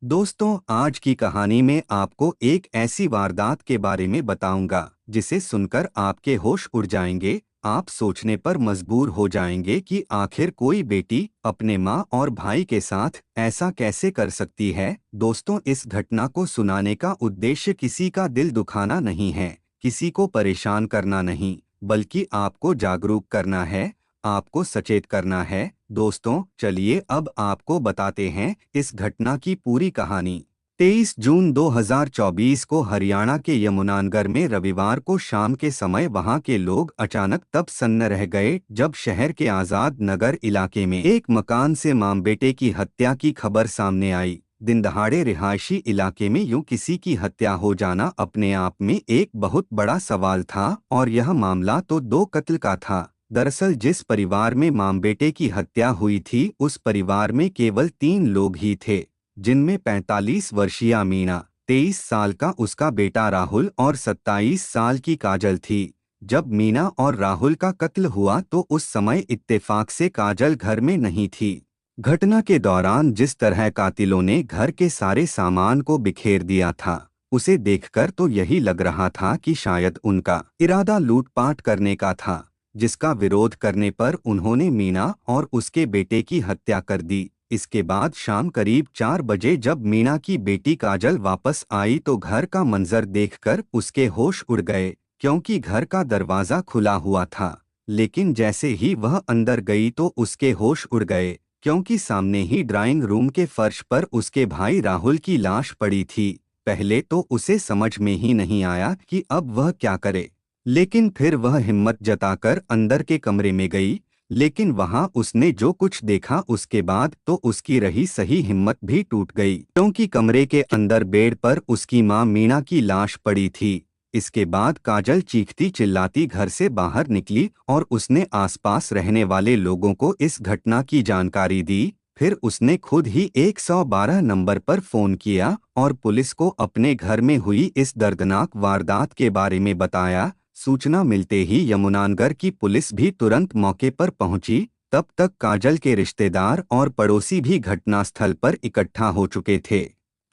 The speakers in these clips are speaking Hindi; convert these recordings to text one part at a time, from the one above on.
दोस्तों, आज की कहानी में आपको एक ऐसी वारदात के बारे में बताऊंगा जिसे सुनकर आपके होश उड़ जाएंगे। आप सोचने पर मजबूर हो जाएंगे कि आखिर कोई बेटी अपने माँ और भाई के साथ ऐसा कैसे कर सकती है। दोस्तों, इस घटना को सुनाने का उद्देश्य किसी का दिल दुखाना नहीं है, किसी को परेशान करना नहीं, बल्कि आपको जागरूक करना है, आपको सचेत करना है। दोस्तों, चलिए अब आपको बताते हैं इस घटना की पूरी कहानी। 23 जून 2024 को हरियाणा के यमुनानगर में रविवार को शाम के समय वहां के लोग अचानक तब सन्न रह गए जब शहर के आजाद नगर इलाके में एक मकान से मां बेटे की हत्या की खबर सामने आई। दिन दहाड़े रिहायशी इलाके में यूं किसी की हत्या हो जाना अपने आप में एक बहुत बड़ा सवाल था, और यह मामला तो दो कत्ल का था। दरअसल जिस परिवार में मां बेटे की हत्या हुई थी उस परिवार में केवल 3 लोग ही थे, जिनमें 45 वर्षीय मीना, 23 साल का उसका बेटा राहुल और 27 साल की काजल थी। जब मीना और राहुल का कत्ल हुआ तो उस समय इत्तेफाक से काजल घर में नहीं थी। घटना के दौरान जिस तरह कातिलों ने घर के सारे सामान को बिखेर दिया था, उसे देखकर तो यही लग रहा था कि शायद उनका इरादा लूटपाट करने का था, जिसका विरोध करने पर उन्होंने मीना और उसके बेटे की हत्या कर दी। इसके बाद शाम करीब 4 बजे जब मीना की बेटी काजल वापस आई तो घर का मंजर देखकर उसके होश उड़ गए, क्योंकि घर का दरवाजा खुला हुआ था। लेकिन जैसे ही वह अंदर गई तो उसके होश उड़ गए, क्योंकि सामने ही ड्राइंग रूम के फर्श पर उसके भाई राहुल की लाश पड़ी थी। पहले तो उसे समझ में ही नहीं आया कि अब वह क्या करे, लेकिन फिर वह हिम्मत जताकर अंदर के कमरे में गई। लेकिन वहां उसने जो कुछ देखा उसके बाद तो उसकी रही सही हिम्मत भी टूट गई, क्योंकि कमरे के अंदर बेड पर उसकी मां मीना की लाश पड़ी थी। इसके बाद काजल चीखती चिल्लाती घर से बाहर निकली और उसने आसपास रहने वाले लोगों को इस घटना की जानकारी दी। फिर उसने खुद ही 112 नंबर पर फोन किया और पुलिस को अपने घर में हुई इस दर्दनाक वारदात के बारे में बताया। सूचना मिलते ही यमुनानगर की पुलिस भी तुरंत मौके पर पहुंची। तब तक काजल के रिश्तेदार और पड़ोसी भी घटनास्थल पर इकट्ठा हो चुके थे।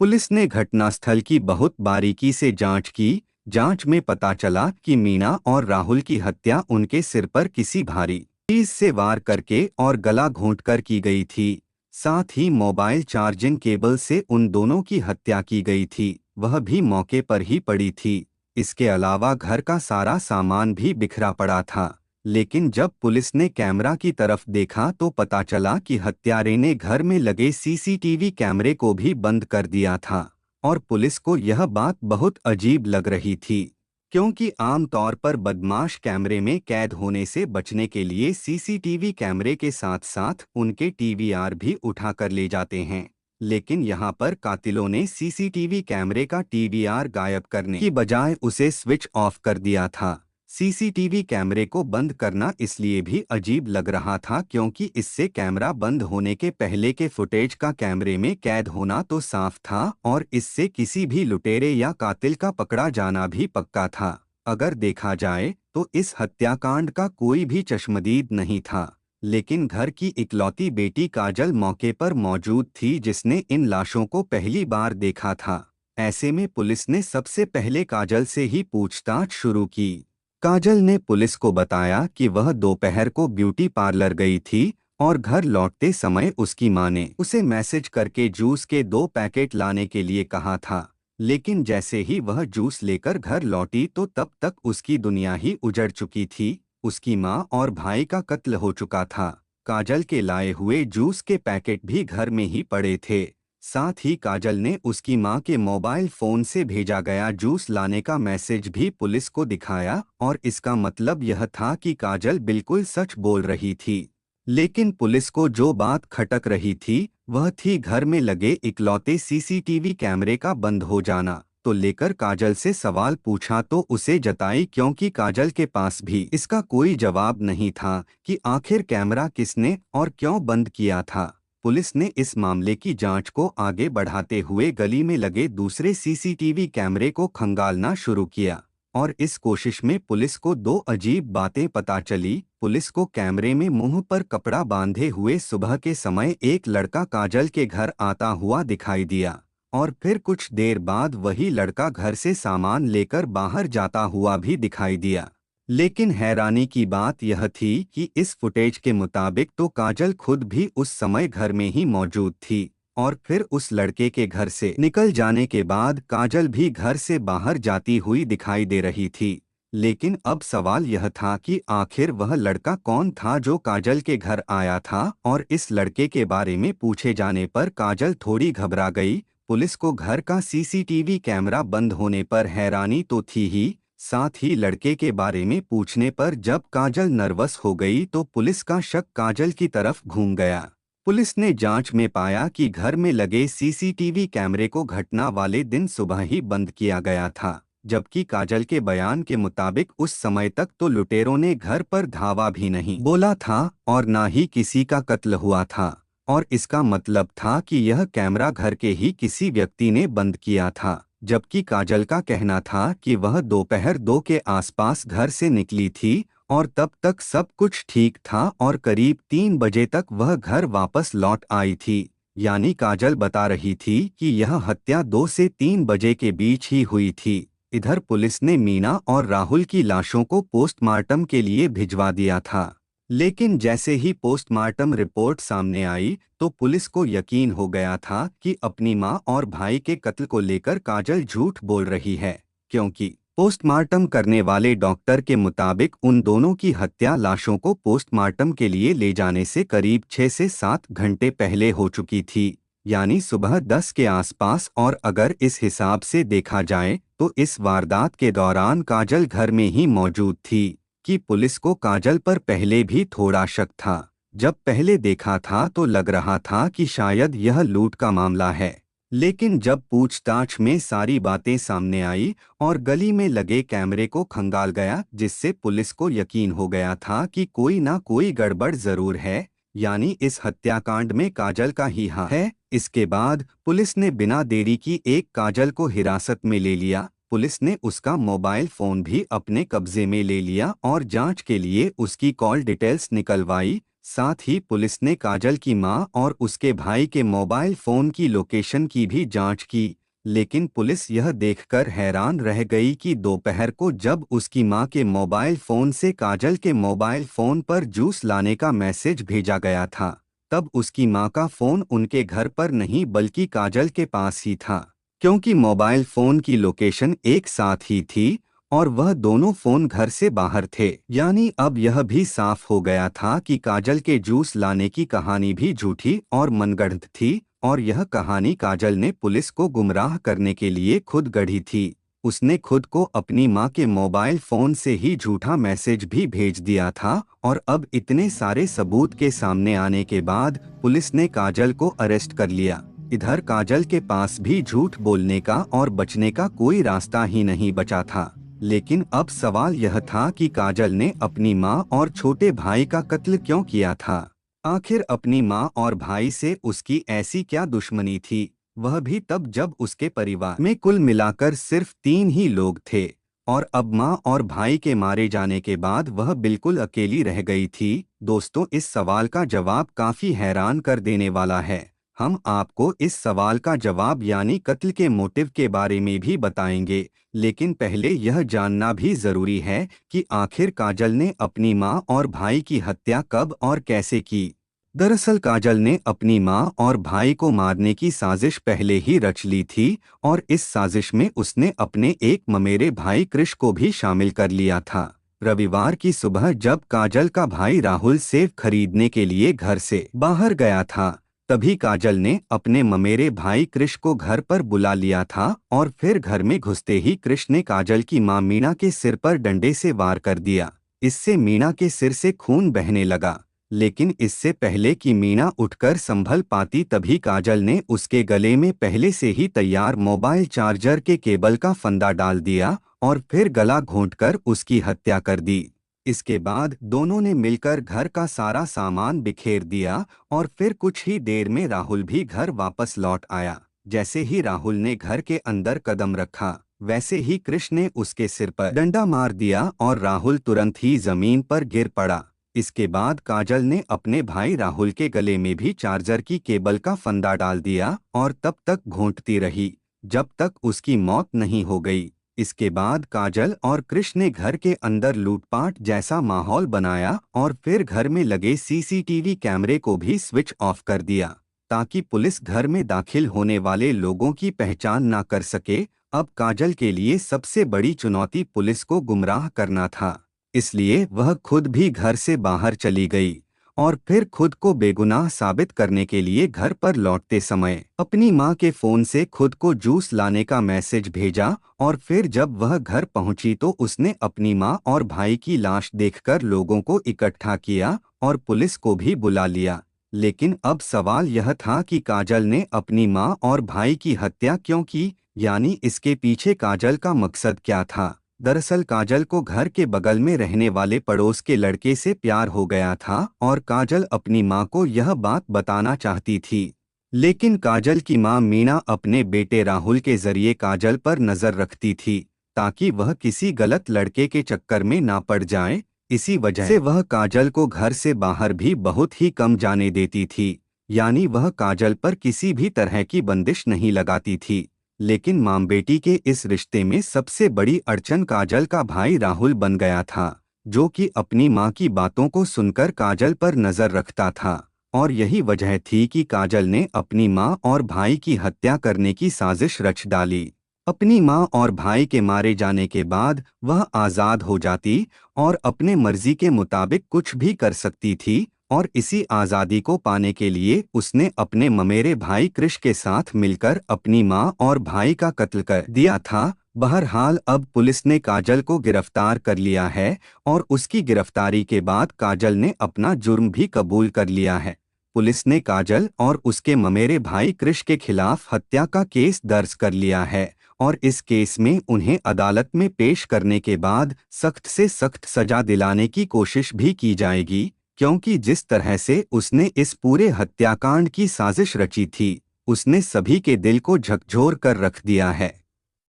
पुलिस ने घटनास्थल की बहुत बारीकी से जांच की। जांच में पता चला कि मीना और राहुल की हत्या उनके सिर पर किसी भारी चीज से वार करके और गला घोंटकर की गई थी। साथ ही मोबाइल चार्जिंग केबल से उन दोनों की हत्या की गई थी, वह भी मौके पर ही पड़ी थी। इसके अलावा घर का सारा सामान भी बिखरा पड़ा था। लेकिन जब पुलिस ने कैमरा की तरफ देखा तो पता चला कि हत्यारे ने घर में लगे सीसीटीवी कैमरे को भी बंद कर दिया था। और पुलिस को यह बात बहुत अजीब लग रही थी, क्योंकि आमतौर पर बदमाश कैमरे में कैद होने से बचने के लिए सीसीटीवी कैमरे के साथ साथ उनके टीवीआर भी उठा कर ले जाते हैं। लेकिन यहाँ पर कातिलों ने सीसीटीवी कैमरे का टीवीआर गायब करने की बजाय उसे स्विच ऑफ कर दिया था। सीसीटीवी कैमरे को बंद करना इसलिए भी अजीब लग रहा था क्योंकि इससे कैमरा बंद होने के पहले के फुटेज का कैमरे में कैद होना तो साफ था, और इससे किसी भी लुटेरे या कातिल का पकड़ा जाना भी पक्का था। अगर देखा जाए तो इस हत्याकांड का कोई भी चश्मदीद नहीं था, लेकिन घर की इकलौती बेटी काजल मौके पर मौजूद थी जिसने इन लाशों को पहली बार देखा था। ऐसे में पुलिस ने सबसे पहले काजल से ही पूछताछ शुरू की। काजल ने पुलिस को बताया कि वह दोपहर को ब्यूटी पार्लर गई थी और घर लौटते समय उसकी मां ने उसे मैसेज करके जूस के 2 पैकेट लाने के लिए कहा था। लेकिन जैसे ही वह जूस लेकर घर लौटी तो तब तक उसकी दुनिया ही उजड़ चुकी थी। उसकी मां और भाई का कत्ल हो चुका था। काजल के लाए हुए जूस के पैकेट भी घर में ही पड़े थे। साथ ही काजल ने उसकी मां के मोबाइल फोन से भेजा गया जूस लाने का मैसेज भी पुलिस को दिखाया, और इसका मतलब यह था कि काजल बिल्कुल सच बोल रही थी। लेकिन पुलिस को जो बात खटक रही थी वह थी घर में लगे इकलौते सीसीटीवी कैमरे का बंद हो जाना। तो लेकर काजल से सवाल पूछा तो उसे जताई, क्योंकि काजल के पास भी इसका कोई जवाब नहीं था कि आखिर कैमरा किसने और क्यों बंद किया था। पुलिस ने इस मामले की जांच को आगे बढ़ाते हुए गली में लगे दूसरे सीसीटीवी कैमरे को खंगालना शुरू किया, और इस कोशिश में पुलिस को 2 अजीब बातें पता चली। पुलिस को कैमरे में मुंह पर कपड़ा बांधे हुए सुबह के समय एक लड़का काजल के घर आता हुआ दिखाई दिया, और फिर कुछ देर बाद वही लड़का घर से सामान लेकर बाहर जाता हुआ भी दिखाई दिया। लेकिन हैरानी की बात यह थी कि इस फुटेज के मुताबिक तो काजल खुद भी उस समय घर में ही मौजूद थी, और फिर उस लड़के के घर से निकल जाने के बाद काजल भी घर से बाहर जाती हुई दिखाई दे रही थी। लेकिन अब सवाल यह था कि आखिर वह लड़का कौन था जो काजल के घर आया था, और इस लड़के के बारे में पूछे जाने पर काजल थोड़ी घबरा गई। पुलिस को घर का सीसीटीवी कैमरा बंद होने पर हैरानी तो थी ही, साथ ही लड़के के बारे में पूछने पर जब काजल नर्वस हो गई तो पुलिस का शक काजल की तरफ घूम गया। पुलिस ने जांच में पाया कि घर में लगे सीसीटीवी कैमरे को घटना वाले दिन सुबह ही बंद किया गया था, जबकि काजल के बयान के मुताबिक उस समय तक तो लुटेरों ने घर पर धावा भी नहीं बोला था और न ही किसी का कत्ल हुआ था, और इसका मतलब था कि यह कैमरा घर के ही किसी व्यक्ति ने बंद किया था। जबकि काजल का कहना था कि वह दोपहर 2 के आसपास घर से निकली थी और तब तक सब कुछ ठीक था और करीब 3 बजे तक वह घर वापस लौट आई थी। यानी काजल बता रही थी कि यह हत्या 2 से 3 बजे के बीच ही हुई थी। इधर पुलिस ने मीना और राहुल की लाशों को पोस्टमार्टम के लिए भिजवा दिया था। लेकिन जैसे ही पोस्टमार्टम रिपोर्ट सामने आई तो पुलिस को यकीन हो गया था कि अपनी मां और भाई के कत्ल को लेकर काजल झूठ बोल रही है, क्योंकि पोस्टमार्टम करने वाले डॉक्टर के मुताबिक उन दोनों की हत्या लाशों को पोस्टमार्टम के लिए ले जाने से करीब 6 से 7 घंटे पहले हो चुकी थी, यानी सुबह 10 के आसपास। और अगर इस हिसाब से देखा जाए तो इस वारदात के दौरान काजल घर में ही मौजूद थी, कि पुलिस को काजल पर पहले भी थोड़ा शक था। जब पहले देखा था तो लग रहा था कि शायद यह लूट का मामला है, लेकिन जब पूछताछ में सारी बातें सामने आई और गली में लगे कैमरे को खंगाल गया, जिससे पुलिस को यकीन हो गया था कि कोई ना कोई गड़बड़ जरूर है, यानी इस हत्याकांड में काजल का ही हाथ है। इसके बाद पुलिस ने बिना देरी की एक काजल को हिरासत में ले लिया। पुलिस ने उसका मोबाइल फोन भी अपने कब्जे में ले लिया और जांच के लिए उसकी कॉल डिटेल्स निकलवाई। साथ ही पुलिस ने काजल की मां और उसके भाई के मोबाइल फोन की लोकेशन की भी जांच की। लेकिन पुलिस यह देखकर हैरान रह गई कि दोपहर को जब उसकी मां के मोबाइल फोन से काजल के मोबाइल फोन पर जूस लाने का मैसेज भेजा गया था, तब उसकी मां का फोन उनके घर पर नहीं बल्कि काजल के पास ही था, क्योंकि मोबाइल फोन की लोकेशन एक साथ ही थी और वह दोनों फोन घर से बाहर थे। यानी अब यह भी साफ हो गया था कि काजल के जूस लाने की कहानी भी झूठी और मनगढ़ंत थी, और यह कहानी काजल ने पुलिस को गुमराह करने के लिए खुद गढ़ी थी। उसने खुद को अपनी मां के मोबाइल फोन से ही झूठा मैसेज भी भेज दिया था, और अब इतने सारे सबूत के सामने आने के बाद पुलिस ने काजल को अरेस्ट कर लिया। इधर काजल के पास भी झूठ बोलने का और बचने का कोई रास्ता ही नहीं बचा था। लेकिन अब सवाल यह था कि काजल ने अपनी मां और छोटे भाई का कत्ल क्यों किया था। आखिर अपनी मां और भाई से उसकी ऐसी क्या दुश्मनी थी, वह भी तब जब उसके परिवार में कुल मिलाकर सिर्फ 3 ही लोग थे, और अब मां और भाई के मारे जाने के बाद वह बिल्कुल अकेली रह गई थी। दोस्तों, इस सवाल का जवाब काफी हैरान कर देने वाला है। हम आपको इस सवाल का जवाब यानी कत्ल के मोटिव के बारे में भी बताएंगे, लेकिन पहले यह जानना भी जरूरी है कि आखिर काजल ने अपनी मां और भाई की हत्या कब और कैसे की। दरअसल काजल ने अपनी मां और भाई को मारने की साजिश पहले ही रच ली थी, और इस साजिश में उसने अपने एक ममेरे भाई कृष को भी शामिल कर लिया था। रविवार की सुबह जब काजल का भाई राहुल सेब खरीदने के लिए घर से बाहर गया था, तभी काजल ने अपने ममेरे भाई कृष को घर पर बुला लिया था, और फिर घर में घुसते ही कृष ने काजल की मां मीना के सिर पर डंडे से वार कर दिया। इससे मीना के सिर से खून बहने लगा, लेकिन इससे पहले कि मीना उठकर संभल पाती तभी काजल ने उसके गले में पहले से ही तैयार मोबाइल चार्जर के केबल का फंदा डाल दिया और फिर गला घोंटकर उसकी हत्या कर दी। इसके बाद दोनों ने मिलकर घर का सारा सामान बिखेर दिया, और फिर कुछ ही देर में राहुल भी घर वापस लौट आया। जैसे ही राहुल ने घर के अंदर कदम रखा, वैसे ही कृष्ण ने उसके सिर पर डंडा मार दिया और राहुल तुरंत ही जमीन पर गिर पड़ा। इसके बाद काजल ने अपने भाई राहुल के गले में भी चार्जर की केबल का फंदा डाल दिया और तब तक घोंटती रही जब तक उसकी मौत नहीं हो गई। इसके बाद काजल और कृष ने घर के अंदर लूटपाट जैसा माहौल बनाया और फिर घर में लगे सीसीटीवी कैमरे को भी स्विच ऑफ कर दिया ताकि पुलिस घर में दाखिल होने वाले लोगों की पहचान ना कर सके। अब काजल के लिए सबसे बड़ी चुनौती पुलिस को गुमराह करना था, इसलिए वह खुद भी घर से बाहर चली गई और फिर खुद को बेगुनाह साबित करने के लिए घर पर लौटते समय अपनी मां के फोन से खुद को जूस लाने का मैसेज भेजा और फिर जब वह घर पहुंची तो उसने अपनी मां और भाई की लाश देखकर लोगों को इकट्ठा किया और पुलिस को भी बुला लिया। लेकिन अब सवाल यह था कि काजल ने अपनी मां और भाई की हत्या क्यों की, यानी इसके पीछे काजल का मकसद क्या था। दरअसल काजल को घर के बगल में रहने वाले पड़ोस के लड़के से प्यार हो गया था और काजल अपनी मां को यह बात बताना चाहती थी। लेकिन काजल की मां मीना अपने बेटे राहुल के जरिए काजल पर नजर रखती थी ताकि वह किसी गलत लड़के के चक्कर में ना पड़ जाए। इसी वजह से वह काजल को घर से बाहर भी बहुत ही कम जाने देती थी, यानी वह काजल पर किसी भी तरह की बंदिश नहीं लगाती थी। लेकिन मां बेटी के इस रिश्ते में सबसे बड़ी अड़चन काजल का भाई राहुल बन गया था, जो कि अपनी मां की बातों को सुनकर काजल पर नजर रखता था और यही वजह थी कि काजल ने अपनी मां और भाई की हत्या करने की साजिश रच डाली। अपनी मां और भाई के मारे जाने के बाद वह आज़ाद हो जाती और अपने मर्जी के मुताबिक कुछ भी कर सकती थी और इसी आज़ादी को पाने के लिए उसने अपने ममेरे भाई कृष के साथ मिलकर अपनी मां और भाई का कत्ल कर दिया था। बहरहाल अब पुलिस ने काजल को गिरफ्तार कर लिया है और उसकी गिरफ्तारी के बाद काजल ने अपना जुर्म भी कबूल कर लिया है। पुलिस ने काजल और उसके ममेरे भाई कृष के खिलाफ हत्या का केस दर्ज कर लिया है और इस केस में उन्हें अदालत में पेश करने के बाद सख्त से सख्त सजा दिलाने की कोशिश भी की जाएगी, क्योंकि जिस तरह से उसने इस पूरे हत्याकांड की साजिश रची थी उसने सभी के दिल को झकझोर कर रख दिया है।